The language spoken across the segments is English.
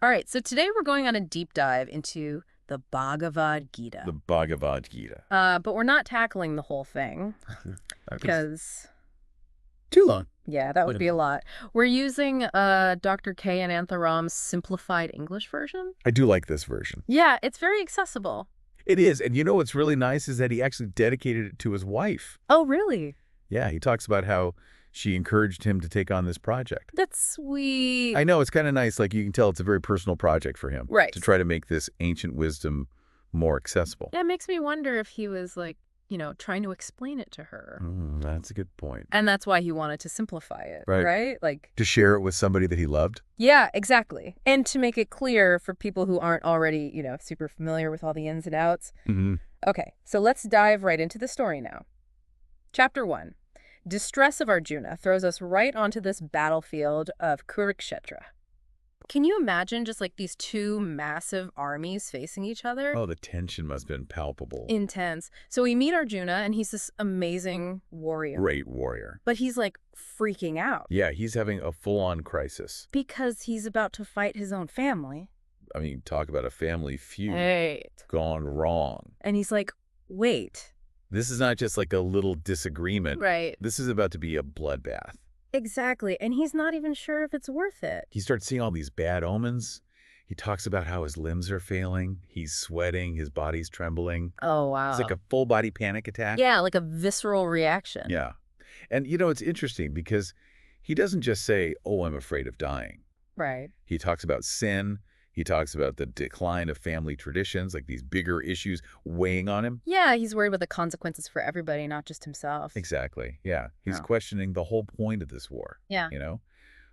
All right, so today we're going on a deep dive into the Bhagavad Gita. The Bhagavad Gita. But we're not tackling the whole thing because, Too long. yeah, that would Wait a be a lot. We're using Dr. K and Antharam's simplified English version. I do like this version. Yeah, it's very accessible. It is. And you know what's really nice is that he actually dedicated it to his wife. Oh, really? Yeah, he talks about how she encouraged him to take on this project. That's sweet. I know, it's kind of nice. Like, you can tell it's a very personal project for him. Right. To try to make this ancient wisdom more accessible. That makes me wonder if he was like, trying to explain it to her. That's a good point. And that's why he wanted to simplify it, right? Like, To share it with somebody that he loved? yeah, exactly. And to make it clear for people who aren't already, super familiar with all the ins and outs. Mm-hmm. Okay, so let's dive right into the story now. Chapter 1. Distress of Arjuna throws us right onto this battlefield of Kurukshetra. Can you imagine just like these two massive armies facing each other? Oh, the tension must have been palpable. Intense. So we meet Arjuna, and he's this amazing warrior. Great warrior. But he's like freaking out. Yeah, he's having a full-on crisis. Because he's about to fight his own family. I mean, talk about a family feud Right. gone wrong. And he's like, wait. This is not just like a little disagreement. Right. This is about to be a bloodbath. Exactly. And he's not even sure if it's worth it. He starts seeing all these bad omens. He talks about how his limbs are failing. He's sweating. His body's trembling. Oh, wow. It's like a full body panic attack. Yeah, like a visceral reaction. Yeah. And, it's interesting because he doesn't just say, oh, I'm afraid of dying. Right. He talks about sin. He talks about the decline of family traditions, like these bigger issues weighing on him. Yeah, he's worried about the consequences for everybody, not just himself. Exactly. Yeah. He's Oh. questioning the whole point of this war. Yeah.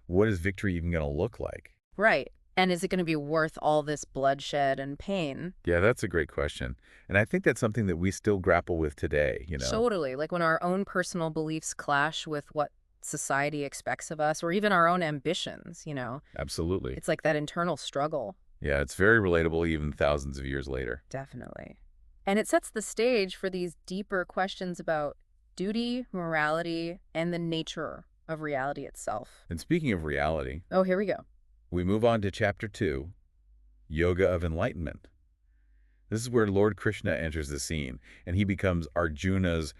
What is victory even going to look like? Right. And is it going to be worth all this bloodshed and pain? Yeah, that's a great question. And I think that's something that we still grapple with today, Totally. Like when our own personal beliefs clash with what society expects of us, or even our own ambitions, Absolutely. It's like that internal struggle. Yeah, it's very relatable even thousands of years later. Definitely. And it sets the stage for these deeper questions about duty, morality, and the nature of reality itself. And speaking of reality, Oh, here we go. we move on to Chapter 2, Yoga of Enlightenment. This is where Lord Krishna enters the scene, and he becomes Arjuna's,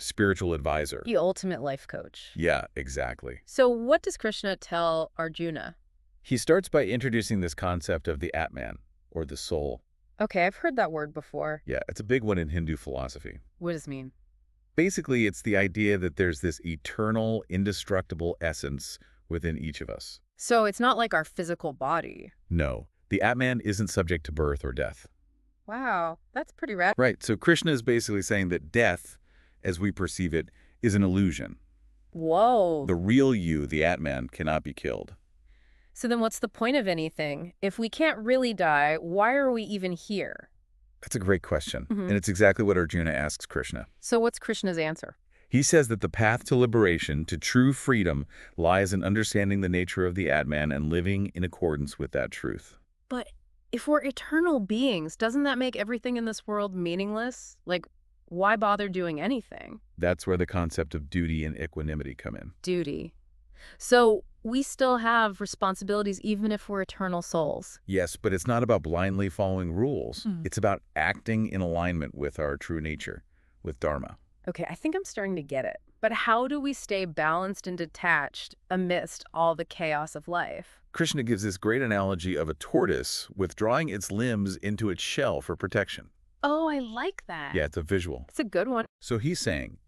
spiritual advisor. The ultimate life coach. Yeah, exactly. So what does Krishna tell Arjuna? He starts by introducing this concept of the Atman, or the soul. Okay, I've heard that word before. Yeah, it's a big one in Hindu philosophy. What does it mean? Basically, it's the idea that there's this eternal, indestructible essence within each of us. So it's not like our physical body. No, the Atman isn't subject to birth or death. Wow, that's pretty rad. Right, so Krishna is basically saying that death, as we perceive it, is an illusion. Whoa. The real you, the Atman, cannot be killed. So then what's the point of anything? If we can't really die, why are we even here? That's a great question, Mhm. and it's exactly what Arjuna asks Krishna. So what's Krishna's answer? He says that the path to liberation, to true freedom, lies in understanding the nature of the Atman and living in accordance with that truth. But if we're eternal beings, doesn't that make everything in this world meaningless? Like, why bother doing anything? That's where the concept of duty and equanimity come in. Duty. So we still have responsibilities even if we're eternal souls. Yes, but it's not about blindly following rules. Mm. It's about acting in alignment with our true nature, with Dharma. Okay, I think I'm starting to get it. But how do we stay balanced and detached amidst all the chaos of life? Krishna gives this great analogy of a tortoise withdrawing its limbs into its shell for protection. Oh, I like that. Yeah, it's a visual. It's a good one. So he's saying,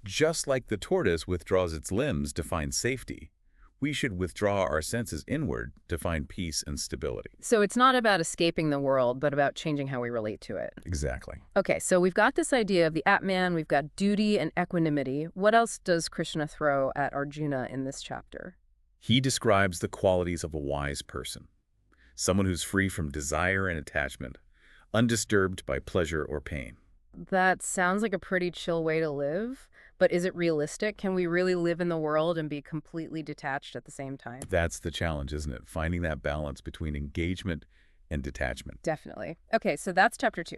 just like the tortoise withdraws its limbs to find safety, we should withdraw our senses inward to find peace and stability. So it's not about escaping the world, but about changing how we relate to it. Exactly. Okay, so we've got this idea of the Atman, we've got duty and equanimity. What else does Krishna throw at Arjuna in this chapter? He describes the qualities of a wise person, someone who's free from desire and attachment, undisturbed by pleasure or pain. That sounds like a pretty chill way to live, but is it realistic? Can we really live in the world and be completely detached at the same time? That's the challenge, isn't it? Finding that balance between engagement and detachment. Definitely. Okay, so that's chapter 2.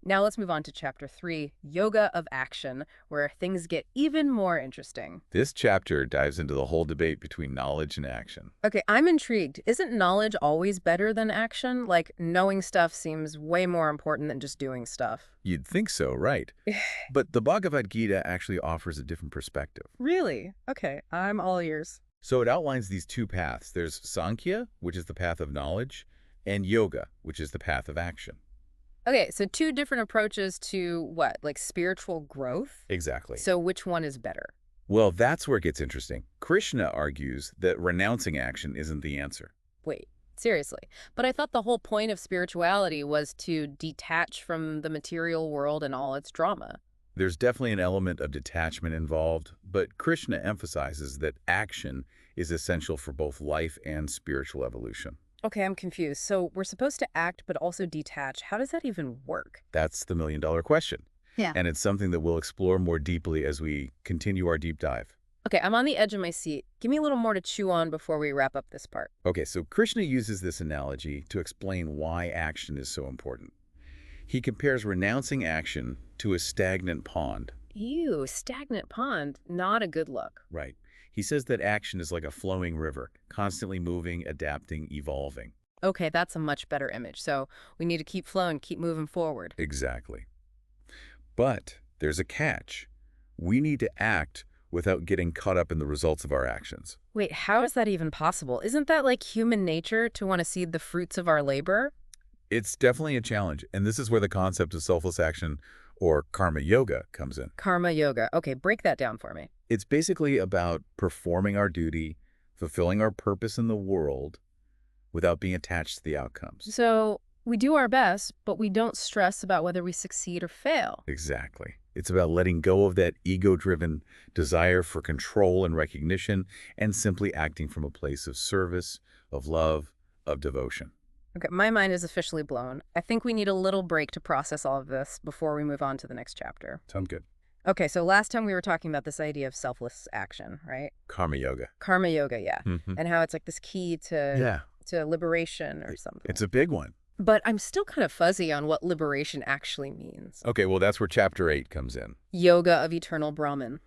Now let's move on to chapter 3, Yoga of Action, where things get even more interesting. This chapter dives into the whole debate between knowledge and action. Okay, I'm intrigued. Isn't knowledge always better than action? Like, knowing stuff seems way more important than just doing stuff. You'd think so, right? But the Bhagavad Gita actually offers a different perspective. Really? Okay, I'm all ears. So it outlines these two paths. There's Sankhya, which is the path of knowledge, and Yoga, which is the path of action. Okay, so two different approaches to what? Like spiritual growth? Exactly. So which one is better? Well, that's where it gets interesting. Krishna argues that renouncing action isn't the answer. Wait, seriously. But I thought the whole point of spirituality was to detach from the material world and all its drama. There's definitely an element of detachment involved, but Krishna emphasizes that action is essential for both life and spiritual evolution. Okay, I'm confused. So we're supposed to act but also detach. How does that even work? That's the million-dollar question. Yeah. And it's something that we'll explore more deeply as we continue our deep dive. Okay, I'm on the edge of my seat. Give me a little more to chew on before we wrap up this part. Okay, so Krishna uses this analogy to explain why action is so important. He compares renouncing action to a stagnant pond. Ew, stagnant pond. Not a good look. Right. He says that action is like a flowing river, constantly moving, adapting, evolving. Okay, that's a much better image. So we need to keep flowing, keep moving forward. Exactly. But there's a catch. We need to act without getting caught up in the results of our actions. Wait, how is that even possible? Isn't that like human nature to want to see the fruits of our labor? It's definitely a challenge, and this is where the concept of selfless action or karma yoga comes in. Karma yoga. Okay, break that down for me. It's basically about performing our duty, fulfilling our purpose in the world without being attached to the outcomes. So we do our best, but we don't stress about whether we succeed or fail. Exactly. It's about letting go of that ego-driven desire for control and recognition and simply acting from a place of service, of love, of devotion. Okay, my mind is officially blown. I think we need a little break to process all of this before we move on to the next chapter. Sound good. Okay, so last time we were talking about this idea of selfless action, right? Karma yoga. Karma yoga, yeah. And how it's like this key to liberation or something. It's a big one. But I'm still kind of fuzzy on what liberation actually means. Okay, well, that's where chapter 8 comes in. Yoga of eternal Brahman.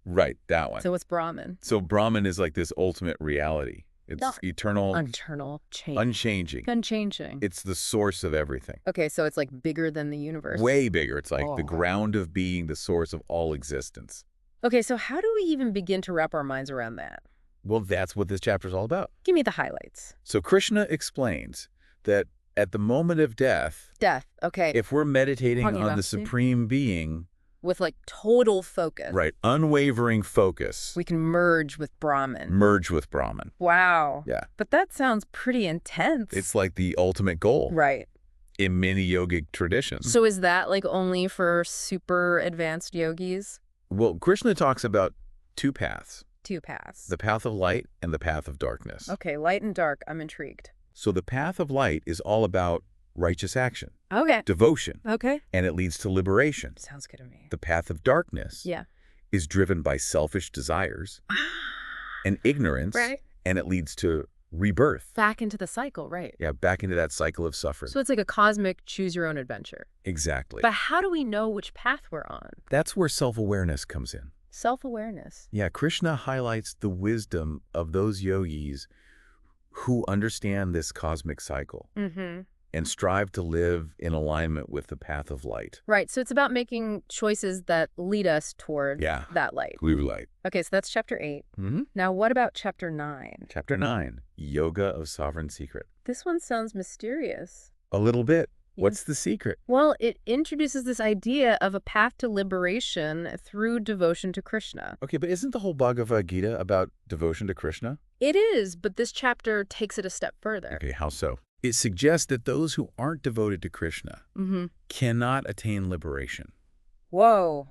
Right, that one. So what's Brahman? So Brahman is like this ultimate reality. It's eternal, Eternal change. unchanging. Unchanging. It's the source of everything. Okay, so it's like bigger than the universe. Way bigger. It's like the Oh. ground of being, the source of all existence. Okay, so how do we even begin to wrap our minds around that? Well, that's what this chapter is all about. Give me the highlights. So Krishna explains that at the moment of death, Death, okay. if we're meditating Talking on about the Supreme Being, With like total focus. right, unwavering focus, We can merge with Brahman. merge with Brahman. Wow. Yeah. But that sounds pretty intense. It's like the ultimate goal right. in many yogic traditions. So is that like only for super advanced yogis? Well, Krishna talks about two paths, Two paths. the path of light and the path of darkness. Okay, light and dark. I'm intrigued. So the path of light is all about righteous action, Okay. devotion, Okay. and it leads to liberation. Sounds good to me. The path of darkness Yeah. is driven by selfish desires and ignorance, Right. and it leads to rebirth. Back into the cycle, right. Yeah, back into that cycle of suffering. So it's like a cosmic choose your own adventure. Exactly. But how do we know which path we're on? That's where self-awareness comes in. Self-awareness. Yeah, Krishna highlights the wisdom of those yogis who understand this cosmic cycle Mm-hmm. and strive to live in alignment with the path of light. Right. So it's about making choices that lead us toward that light. Blue light. Okay, so that's chapter 8. Mm-hmm. Now, what about chapter 9? Chapter 9, Yoga of Sovereign Secret. This one sounds mysterious. A little bit. Yeah. What's the secret? Well, it introduces this idea of a path to liberation through devotion to Krishna. Okay, but isn't the whole Bhagavad Gita about devotion to Krishna? It is, but this chapter takes it a step further. Okay, how so? It suggests that those who aren't devoted to Krishna Mm-hmm. cannot attain liberation. Whoa.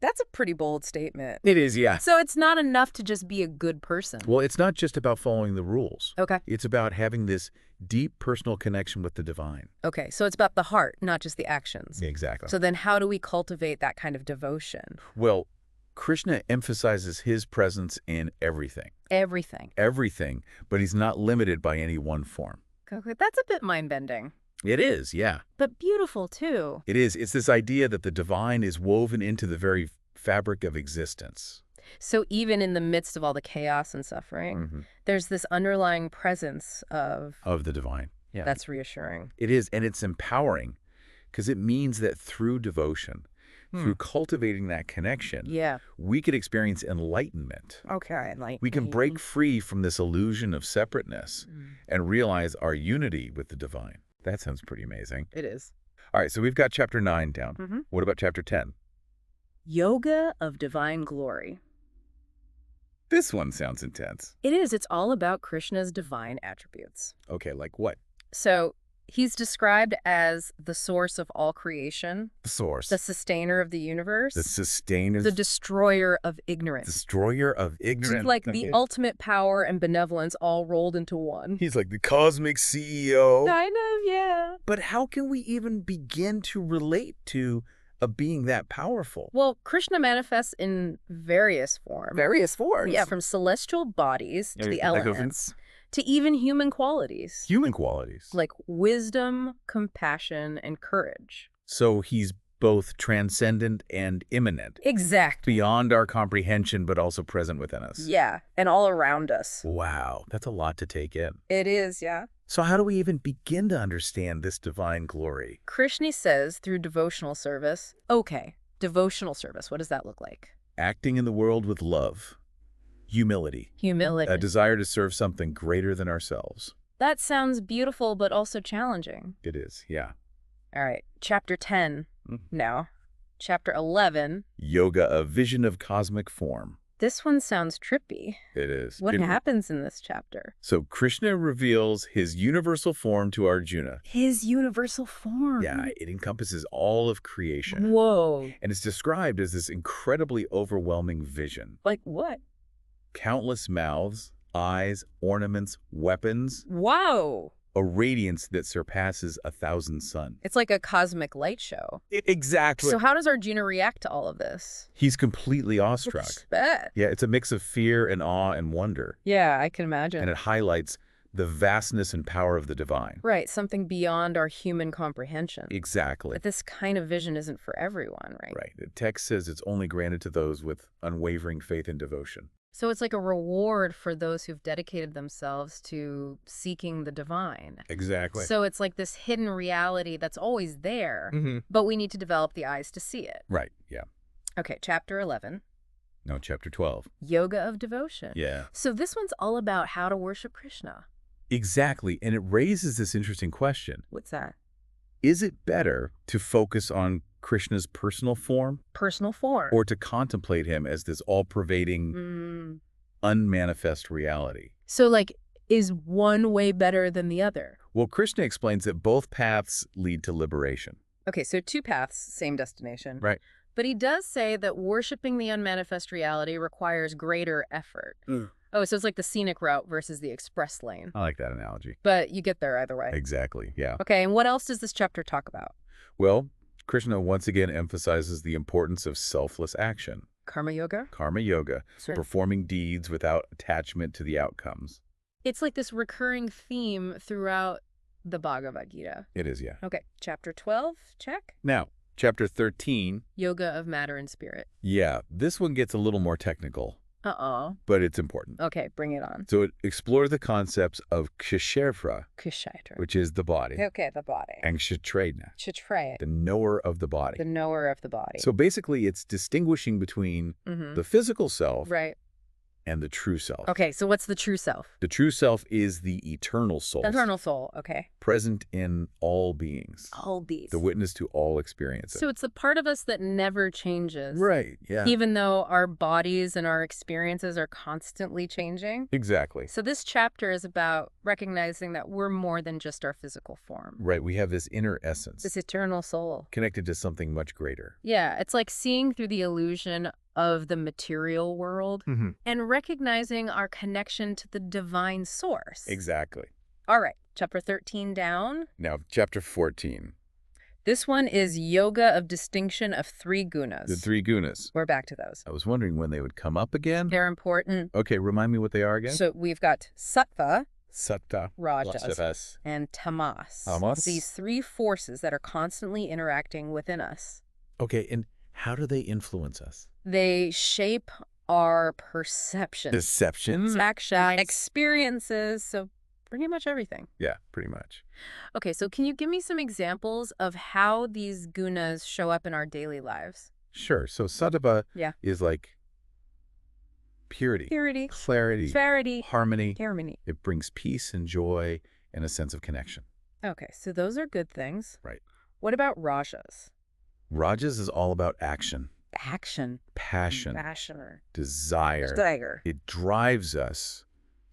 That's a pretty bold statement. It is, yeah. So it's not enough to just be a good person. Well, it's not just about following the rules. Okay. It's about having this deep personal connection with the divine. Okay, so it's about the heart, not just the actions. Exactly. So then how do we cultivate that kind of devotion? Well, Krishna emphasizes his presence in everything. Everything. Everything, but he's not limited by any one form. Okay, that's a bit mind-bending. It is, yeah. But beautiful, too. It is. It's this idea that the divine is woven into the very fabric of existence. So even in the midst of all the chaos and suffering, there's this underlying presence Of the divine. Yeah. that's reassuring. It is, and it's empowering because it means that through devotion, through cultivating that connection, Yeah. we could experience enlightenment. Okay, like We can break free from this illusion of separateness and realize our unity with the divine. That sounds pretty amazing. It is. All right, so we've got chapter 9 down. What about chapter 10? Yoga of divine glory. This one sounds intense. It is. It's all about Krishna's divine attributes. Okay, like what? So he's described as the source of all creation, The source. the sustainer of the universe, The sustainer. the destroyer of ignorance. Destroyer of It's ignorance. like the ultimate power and benevolence all rolled into one. He's like the cosmic CEO. Kind of, yeah. But how can we even begin to relate to a being that powerful? Well, Krishna manifests in various forms. Various forms. Yeah, from celestial bodies to the that goes in- elements to even human qualities. Human qualities. Like wisdom, compassion, and courage. So he's both transcendent and immanent. Exactly. Beyond our comprehension, but also present within us. Yeah, and all around us. Wow, that's a lot to take in. It is, yeah. So how do we even begin to understand this divine glory? Krishna says through devotional service. Okay, devotional service, what does that look like? Acting in the world with love, humility, Humility. a desire to serve something greater than ourselves. That sounds beautiful, but also challenging. It is, yeah. All right, chapter 10 now. Chapter 11. Yoga, a vision of cosmic form. This one sounds trippy. It is. What happens in this chapter? So Krishna reveals his universal form to Arjuna. His universal form. Yeah, it encompasses all of creation. Whoa. And it's described as this incredibly overwhelming vision. Like what? Countless mouths, eyes, ornaments, weapons, Wow. a radiance that surpasses 1,000 suns. It's like a cosmic light show. Exactly. So how does Arjuna react to all of this? He's completely awestruck. Bet. Yeah, it's a mix of fear and awe and wonder. Yeah, I can imagine. And it highlights the vastness and power of the divine. Right, something beyond our human comprehension. Exactly. But this kind of vision isn't for everyone, right? Right. The text says it's only granted to those with unwavering faith and devotion. So it's like a reward for those who've dedicated themselves to seeking the divine. Exactly. So it's like this hidden reality that's always there, but we need to develop the eyes to see it. Right, yeah. Okay, chapter 11, No, chapter 12. Yoga of Devotion. Yeah. So this one's all about how to worship Krishna. Exactly. And it raises this interesting question. What's that? Is it better to focus on Krishna's personal form Personal form. or to contemplate him as this all-pervading, unmanifest reality? So like, is one way better than the other? Well, Krishna explains that both paths lead to liberation. Okay, so two paths, same destination. Right. But he does say that worshiping the unmanifest reality requires greater effort. Oh, so it's like the scenic route versus the express lane. I like that analogy. But you get there either way. Exactly, yeah. Okay, and what else does this chapter talk about? Well, Krishna once again emphasizes the importance of selfless action. Karma yoga? Karma yoga, Sure. performing deeds without attachment to the outcomes. It's like this recurring theme throughout the Bhagavad Gita. It is, yeah. Okay, chapter 12, check. Now, chapter 13, Yoga of matter and spirit. yeah, this one gets a little more technical, Uh-oh. but it's important. Okay, bring it on. So it explores the concepts of kshetra, Kshetra. which is the body, Okay, the body. and kshetrena, Kshetraya, the knower of the body. the knower of the body. So basically, it's distinguishing between the physical self Right. and the true self. Okay, so what's the true self? The true self is the eternal soul, The eternal soul, okay. present in all beings, All these. the witness to all experiences. So it's the part of us that never changes. Right, yeah. Even though our bodies and our experiences are constantly changing. Exactly. So this chapter is about recognizing that we're more than just our physical form. Right, we have this inner essence This eternal soul. connected to something much greater. Yeah, it's like seeing through the illusion of the material world and recognizing our connection to the divine source. Exactly. All right, chapter 13 down. Now, chapter 14, This one is Yoga of Distinction of Three Gunas. the three gunas. We're back to those. I was wondering when they would come up again. They're important. Okay, remind me what they are again. So we've got Sattva, Sattva, rajas, and tamas. Tamas. These three forces that are constantly interacting within us. Okay, and how do they influence us? They shape our perception, Deception? actions, experiences, so pretty much everything. Yeah, pretty much. Okay, so can you give me some examples of how these gunas show up in our daily lives? Sure. So sattva Yeah. is like purity, Purity, clarity, harmony. harmony. It brings peace and joy and a sense of connection. Okay, so those are good things. Right. What about rajas? Rajas is all about action, Action. passion, Passion. desire. Desire. It drives us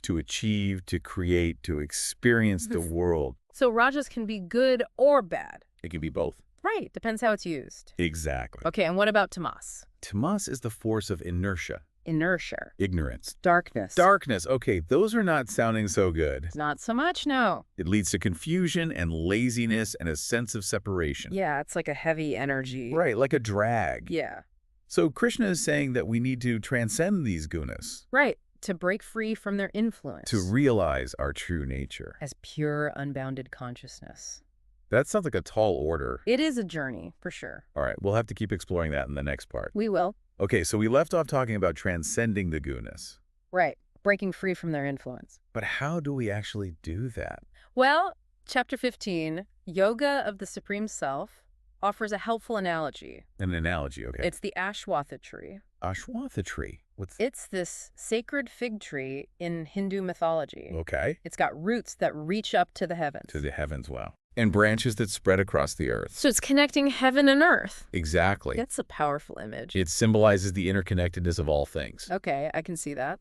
to achieve, to create, to experience the world. So rajas can be good or bad. It can be both. Right, depends how it's used. Exactly. Okay, and what about tamas? Tamas is the force of inertia, Inertia. ignorance. Darkness. Darkness. Okay, those are not sounding so good. Not so much, no. It leads to confusion and laziness and a sense of separation. Yeah, it's like a heavy energy. Right, like a drag. Yeah. So Krishna is saying that we need to transcend these gunas Right, to break free from their influence. to realize our true nature. As pure, unbounded consciousness. That sounds like a tall order. It is a journey, for sure. All right, we'll have to keep exploring that in the next part. We will. Okay, so we left off talking about transcending the gunas. Right, breaking free from their influence. But how do we actually do that? Well, Chapter 15, Yoga of the Supreme Self, offers a helpful analogy. An analogy, okay. It's the Ashwatha tree. Ashwatha tree. It's this sacred fig tree in Hindu mythology. Okay. It's got roots that reach up to the heavens. To the heavens, wow. And branches that spread across the earth. So it's connecting heaven and earth. Exactly. That's a powerful image. It symbolizes the interconnectedness of all things. Okay, I can see that.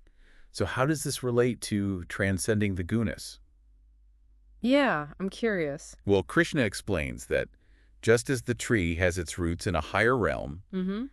So how does this relate to transcending the gunas? Yeah, I'm curious. Well, Krishna explains that just as the tree has its roots in a higher realm, Mm-hmm.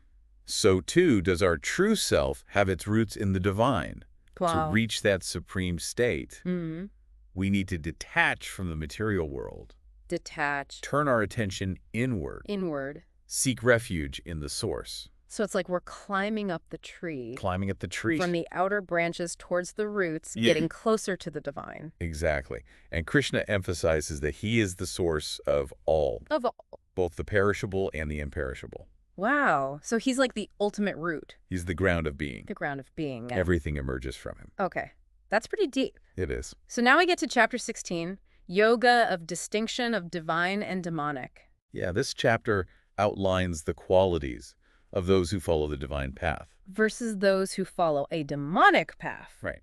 so too does our true self have its roots in the divine. Wow. To reach that supreme state, Mm-hmm. we need to detach from the material world, Detached. turn our attention inward, Inward. seek refuge in the source, So it's like we're climbing up the tree. climbing up the tree. From the outer branches towards the roots, Yeah. getting closer to the divine. Exactly. And Krishna emphasizes that he is the source of all, Of all. both the perishable and the imperishable. Wow. So he's like the ultimate root, He's the ground of being. the ground of being. Everything emerges from him. Okay. That's pretty deep. It is. So now we get to Chapter 16, Yoga of Distinction of Divine and Demonic. Yeah, this chapter outlines the qualities of those who follow the divine path. Versus those who follow a demonic path. Right.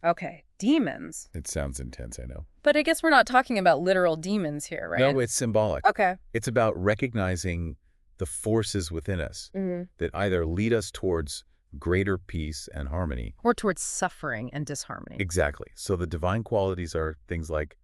Okay, demons. It sounds intense, I know. But I guess we're not talking about literal demons here, right? No, it's symbolic. Okay. It's about recognizing the forces within us Mm-hmm. that either lead us towards greater peace and harmony. Or towards suffering and disharmony. Exactly. So the divine qualities are things like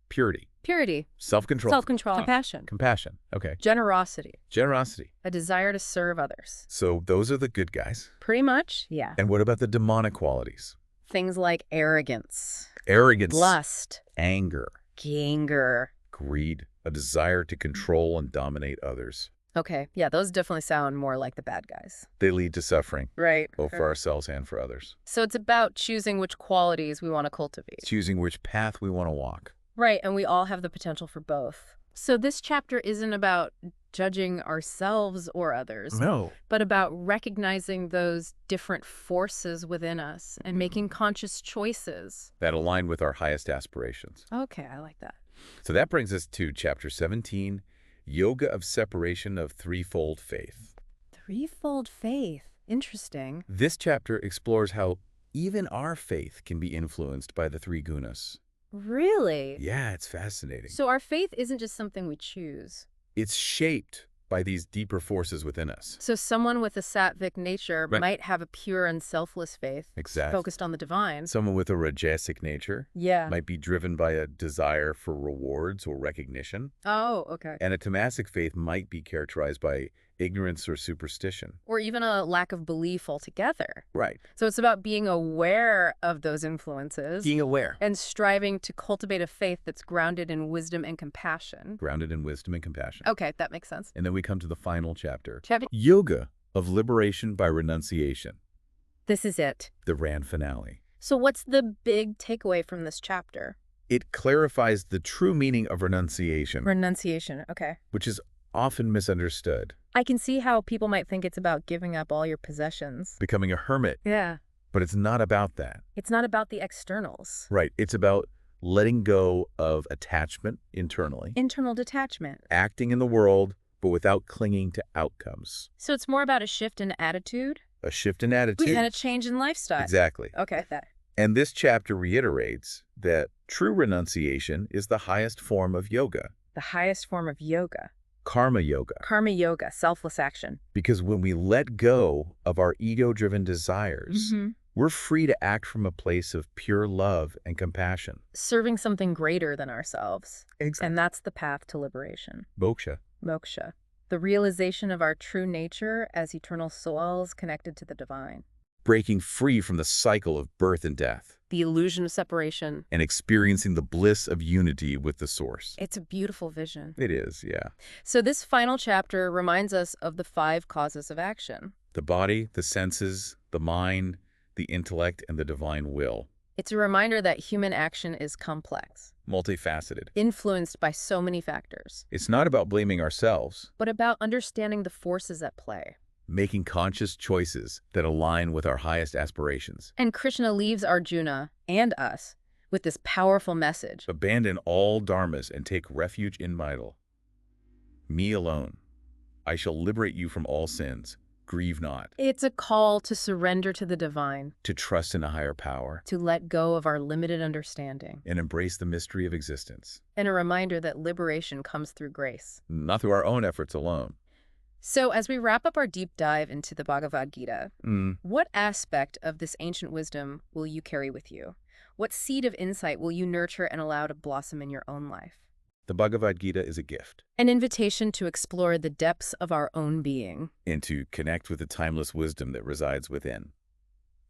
purity, Purity, self-control, self-control, compassion, compassion. Okay. generosity, Generosity. a desire to serve others. So those are the good guys. Pretty much, yeah. And what about the demonic qualities? Things like arrogance, Arrogance, lust, anger, anger. greed, a desire to control and dominate others. Okay, yeah, those definitely sound more like the bad guys. They lead to suffering, Right. both for ourselves and for others. So it's about choosing which qualities we want to cultivate. Choosing which path we want to walk. Right, and we all have the potential for both. So this chapter isn't about judging ourselves or others, No. but about recognizing those different forces within us and making conscious choices. That align with our highest aspirations. Okay, I like that. So that brings us to Chapter 17, Yoga of Separation of Threefold Faith. Threefold faith. Interesting. This chapter explores how even our faith can be influenced by the three gunas. Really? Yeah, it's fascinating. So our faith isn't just something we choose. It's shaped by these deeper forces within us. So someone with a sattvic nature Right. might have a pure and selfless faith, Exactly. focused on the divine. Someone with a rajasic nature Yeah. might be driven by a desire for rewards or recognition. Oh, okay. And a tamasic faith might be characterized by ignorance or superstition. Or even a lack of belief altogether. Right. So it's about being aware of those influences Being aware. and striving to cultivate a faith that's grounded in wisdom and compassion. Grounded in wisdom and compassion. Okay, that makes sense. And then we come to the final chapter. Chapter. Yoga of Liberation by Renunciation. This is it. The grand finale. So what's the big takeaway from this chapter? It clarifies the true meaning of renunciation, Renunciation, okay. which is often misunderstood. I can see how people might think it's about giving up all your possessions. Becoming a hermit, Yeah. but it's not about that. It's not about the externals. Right. It's about letting go of attachment internally, Internal detachment. acting in the world, but without clinging to outcomes. So it's more about a shift in attitude A shift in attitude. and a change in lifestyle. Exactly. Okay, that. And this chapter reiterates that true renunciation is the highest form of yoga, The highest form of yoga. karma yoga. Karma yoga, selfless action. Because when we let go of our ego-driven desires, we're free to act from a place of pure love and compassion. Serving something greater than ourselves. Exactly. And that's the path to liberation. Moksha. Moksha. The realization of our true nature as eternal souls connected to the divine. Breaking free from the cycle of birth and death. The illusion of separation. And experiencing the bliss of unity with the source. It's a beautiful vision. It is, yeah. So this final chapter reminds us of the 5 causes of action. The body, the senses, the mind, the intellect, and the divine will. It's a reminder that human action is complex, Multifaceted. influenced by so many factors, It's not about blaming ourselves, but about understanding the forces at play. making conscious choices that align with our highest aspirations. And Krishna leaves Arjuna and us with this powerful message. Abandon all dharmas and take refuge in my idol. Me alone. I shall liberate you from all sins. Grieve not. It's a call to surrender to the divine, To trust in a higher power. to let go of our limited understanding, And embrace the mystery of existence. and a reminder that liberation comes through grace. Not through our own efforts alone. So as we wrap up our deep dive into the Bhagavad Gita, what aspect of this ancient wisdom will you carry with you? What seed of insight will you nurture and allow to blossom in your own life? The Bhagavad Gita is a gift. An invitation to explore the depths of our own being. And to connect with the timeless wisdom that resides within.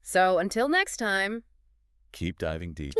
So until next time. Keep diving deep.